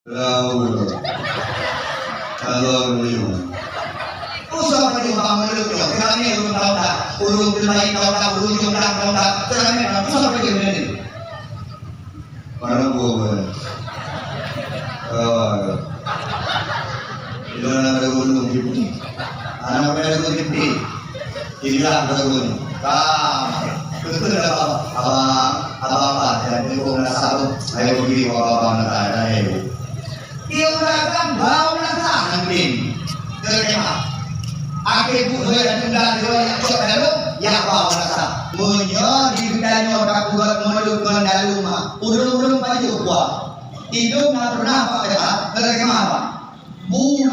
Lalu, kalau dulu, usah pergi bangun dulu. Kami urut tahu tak, urut terbaik tahu tak, urut jumlah tahu tak. Kami usah pergi begini. Mana buat? Itu nak bergulung jipti. Anak bergulung jipti. Inilah bergulung. Betul apa? Jadi kau satu, ayo pergi bawa ada ayo. Iurakan bau nasa nanti terima akhir bukan tunda dua yang terlalu ya bau nasa munyo di bidangnya tak buat mulut mendaluma urung baju buat hidup nak pernah apa terima apa bukan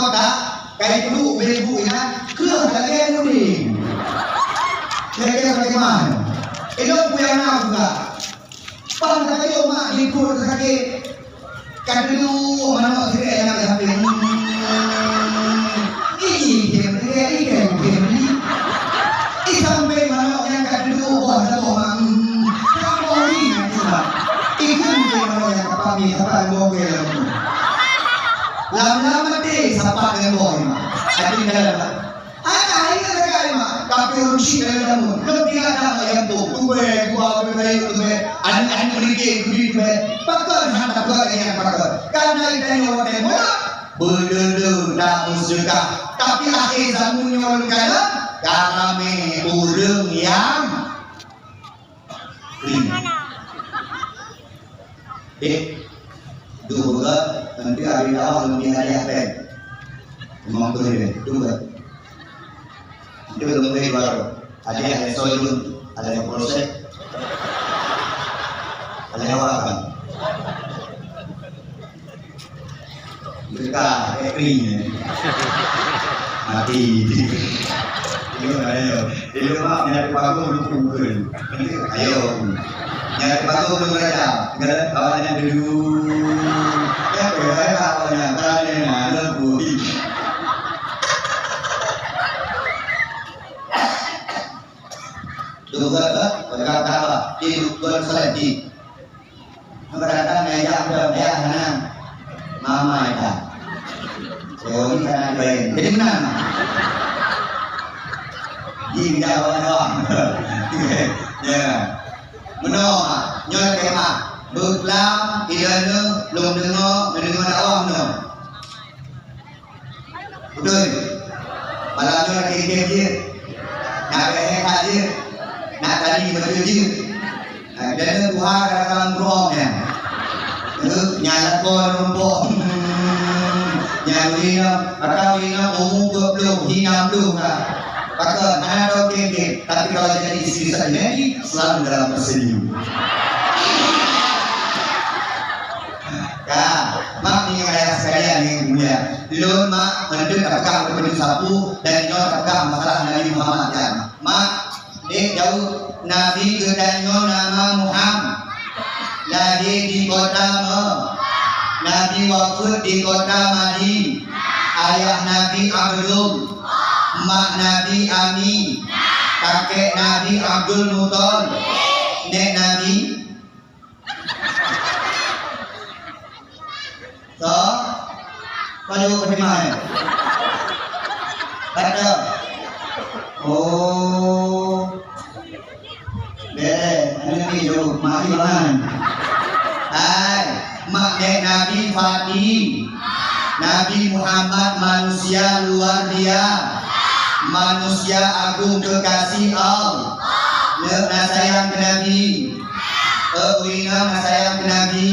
tak kayak dulu beribu ya kerja lagi ni kira-kira bagaimana hidup yang nak juga pandai kayu mak ikut sakit kadang mana sih yang ada HP ini sampai mana yang kadang buat orang kamu ini ikan mana yang kami apa gogel lama-lama deh siapa dengan boy tapi dalam ini sekali mak tapi urusi dalam lebih ada yang tu gua an beri pakar hendak buat yang pakar karena itu orang bener dah suka tapi akhir zaman nyon kalah karena urang yang dua nanti hari awal lebih hari apa memang tu ni dua itu lebih baru ada yang soalun ada yang proses ada yang wakan mereka ekrinya mati ini mak nyari paku belum kumpul ayo nyari paku belum raja kawannya dulu ya kawannya kawannya mana budi juga berkata hidup berselati berkata ayah mana mama itu oh ini kan baik jadi mana di Jawa ya menol nyol kemak berkelam tidak belum mendengar awam betul malam nyol kiri nak hadir nak tadi berjujur dan Tuhan dalam rohnya nyala kon rumput nyalina akawina umum belum hina belum maka ada keke tapi kalau jadi istri saya selalu dalam tersenyum mak ni ayah sekalian ni mulia lun mak mendek apakah berpenuh sapu dan nyon apakah masalah Nabi Muhammad ya mak jauh Nabi kedanyo nama Muhammad lahir di kota Nabi wafat di kota Madi ayah Nabi Abdul mak Nabi Ami kakek Nabi Abdul Mutol nek Nabi so kalau bagaimana kata oh ini jauh mati banget mak Nabi Fatih Nabi Muhammad manusia luar biasa manusia agung kekasih Allah nak sayang ke Nabi urina nak sayang ke Nabi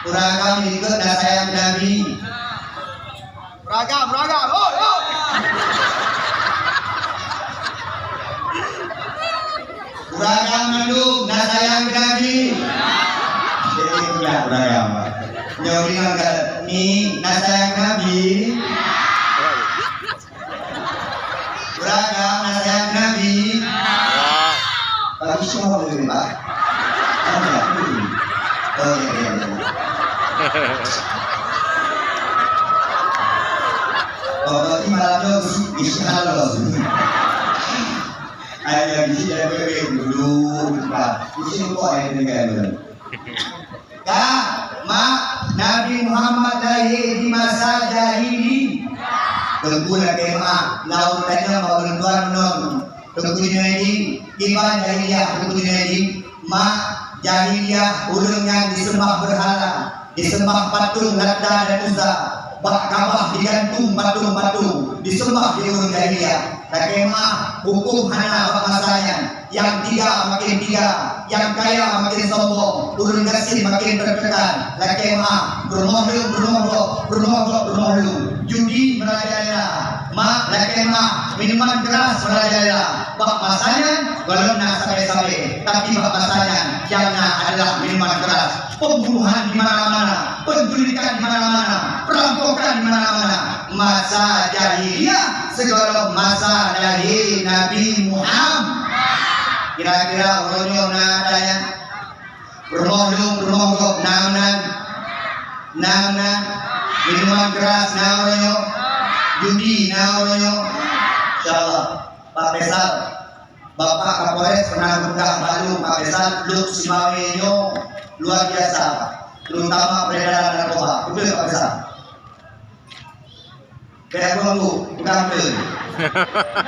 uragam ikut nak sayang ke Nabi ragam uragam mendung nak sayang ke Nabi jadi tidak uragam nyori angkat ni nak sayang ke Nabi uragam nak sayang ke Nabi tapi semua boleh Pak oh ya oh berarti malamnya istirahat loh ayah di sini ada dulu Pak di sini kok ayah ini kayak Nabi Muhammad lahir di masa jahili. Tenggulah kema, laut tanya mauluntuan menurut. Tenggulah ini, kiban jahiliyah tenggulah ini. Jahiliyah ulung yang disembah berhala, disembah patung Lata dan Uzza, Ka'bah digantung patung-patung, disembah di ulung jahiliyah. Takemah hukum hana masanya, yang tiga makin tiga, yang kaya makin sombong, ulung gasing makin tertekan. Takemah bermohlu, judi merajalela, lakemah minuman keras merajalela. Bak masanya belum nak sampai-sampai, tapi bak masanya yang adalah minuman keras. Pembunuhan di mana-mana, penculikan di mana-mana, perampokan di mana-mana. Masa jahiliyah segala masa dari Nabi Muhammad. Kira-kira orangnya nadanya bermohlu, naonan, minuman keras naoranyo, judi naoranyo. Insyaallah Pak Faisal, Bapak Kapolres pernah buka baru Pak Faisal, Luk Simawenyo luar biasa, terutama peredaran narkoba. Betul Pak Faisal? Kayak bukan